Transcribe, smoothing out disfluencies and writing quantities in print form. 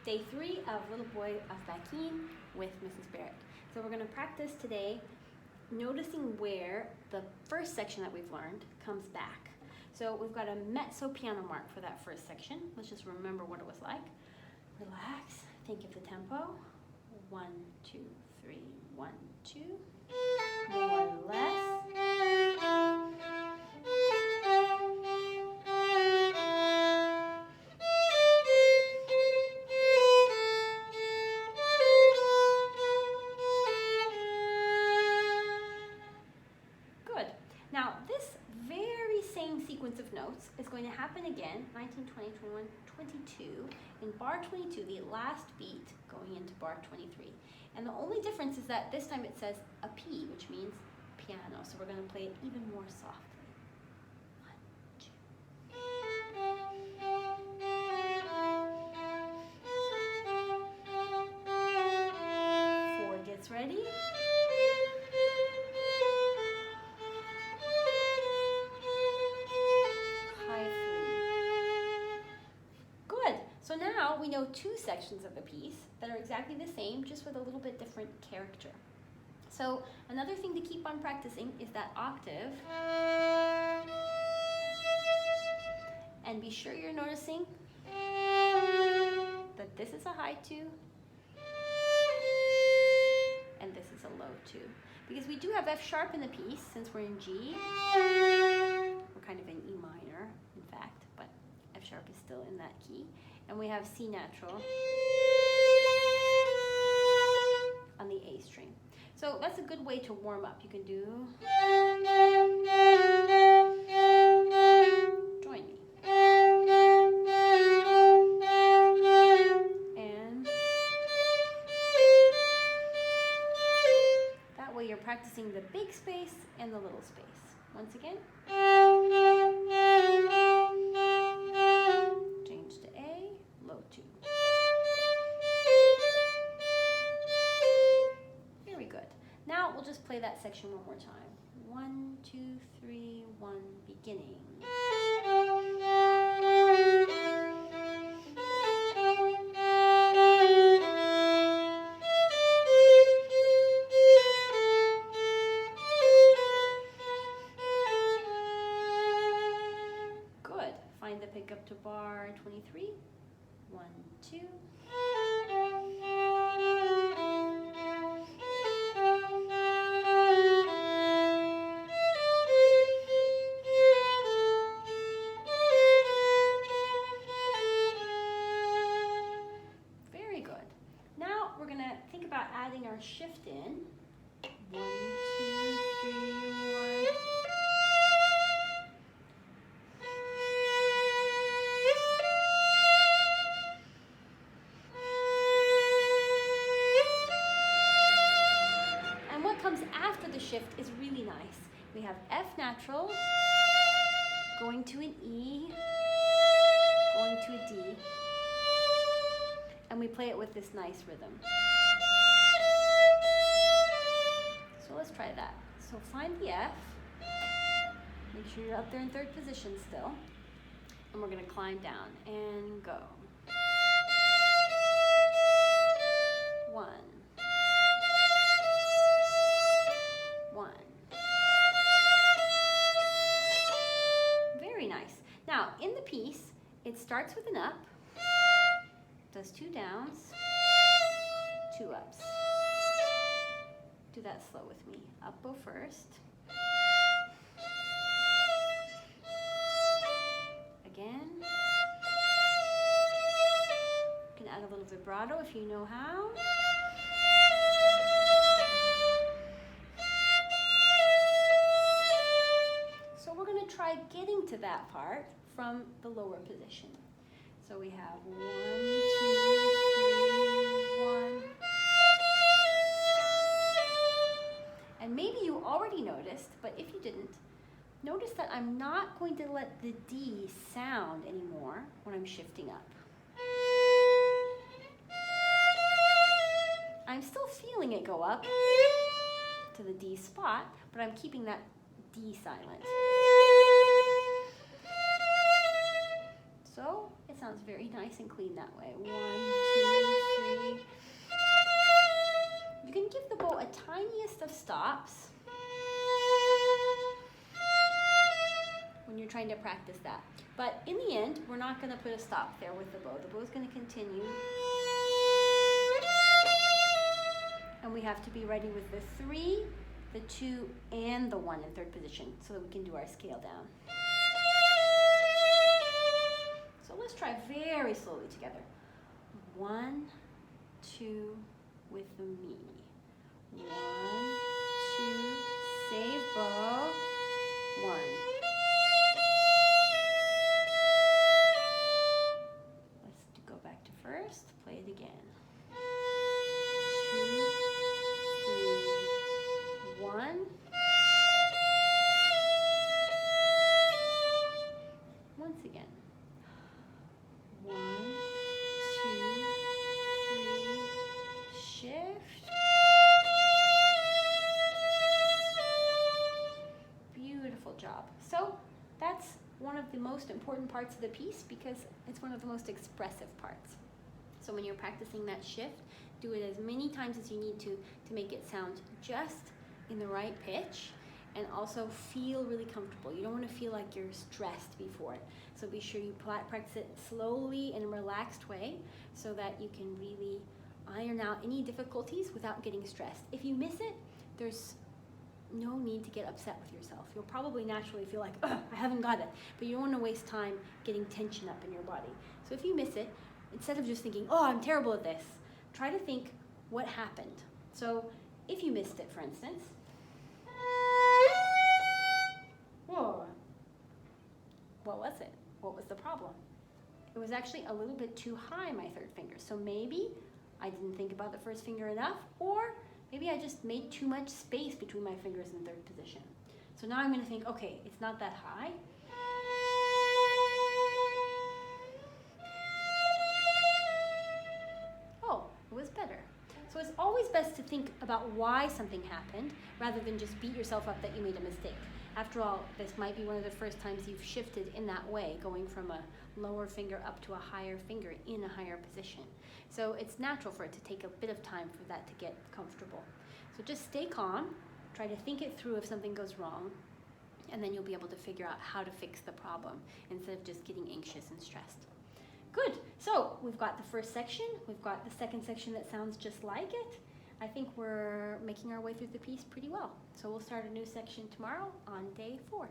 day 3 of Little Boy of Bachín with Mrs. Barrett. So we're going to practice today noticing where the first section that we've learned comes back. So we've got a mezzo piano mark for that first section. Let's just remember what it was like. Relax, think of the tempo. 1, 2, 3, 1, 2. More or less. Now, this very same sequence of notes is going to happen again, 19, 20, 21, 22, in bar 22, the last beat going into bar 23. And the only difference is that this time it says a P, which means piano. So we're going to play it even more softly. 1, 2. 4 gets ready. So now we know 2 sections of the piece that are exactly the same, just with a little bit different character. So another thing to keep on practicing is that octave. And be sure you're noticing that this is a high 2 and this is a low 2. Because we do have F sharp in the piece since we're in G. We're kind of in E minor, in fact, but F sharp is still in that key. And we have C natural on the A string. So that's a good way to warm up. You can do, join me. And that way you're practicing the big space and the little space. Once again. Very good. Now we'll just play that section one more time. 1, 2, 3, 1, beginning. Good. Find the pickup to bar 23. 1, 2. Very good. Now we're going to think about adding our shift in. 1, 2, 3, 1. After the shift is really nice. We have F natural, going to an E, going to a D, and we play it with this nice rhythm. So let's try that. So find the F, make sure you're up there in 3rd position still, and we're going to climb down and go. 1. 1. Very nice. Now, in the piece, it starts with an up, does 2 downs, 2 ups. Do that slow with me. Up bow first. Again. You can add a little vibrato if you know how. Try getting to that part from the lower position. So we have 1, 2, 3, 1. And maybe you already noticed, but if you didn't, notice that I'm not going to let the D sound anymore when I'm shifting up. I'm still feeling it go up to the D spot, but I'm keeping that D silent. So it's sounds very nice and clean that way. 1, 2, 3. You can give the bow a tiniest of stops when you're trying to practice that. But in the end, we're not going to put a stop there with the bow. The bow is going to continue. And we have to be ready with the 3, the 2, and the 1 in third position so that we can do our scale down. So let's try very slowly together. 1, 2, with the mi. 1, 2, save bow. 1. Let's go back to first. Play it again. 2, 3, 1. Once again. 1, 2, 3, shift. Beautiful job. So that's one of the most important parts of the piece because it's one of the most expressive parts. So when you're practicing that shift, do it as many times as you need to make it sound just in the right pitch and also feel really comfortable. You don't want to feel like you're stressed before it. So be sure you practice it slowly in a relaxed way so that you can really iron out any difficulties without getting stressed. If you miss it, there's no need to get upset with yourself. You'll probably naturally feel like, I haven't got it, but you don't want to waste time getting tension up in your body. So if you miss it, instead of just thinking, oh, I'm terrible at this, try to think what happened. So if you missed it, for instance, whoa, what was it? What was the problem? It was actually a little bit too high, my third finger. So maybe I didn't think about the first finger enough, or maybe I just made too much space between my fingers in third position. So now I'm going to think, okay, it's not that high. Oh, it was better. So it's always best to think about why something happened rather than just beat yourself up that you made a mistake. After all, this might be one of the first times you've shifted in that way, going from a lower finger up to a higher finger in a higher position. So it's natural for it to take a bit of time for that to get comfortable. So just stay calm, try to think it through if something goes wrong, and then you'll be able to figure out how to fix the problem instead of just getting anxious and stressed. Good, so we've got the first section, we've got the second section that sounds just like it. I think we're making our way through the piece pretty well. So we'll start a new section tomorrow on day 4.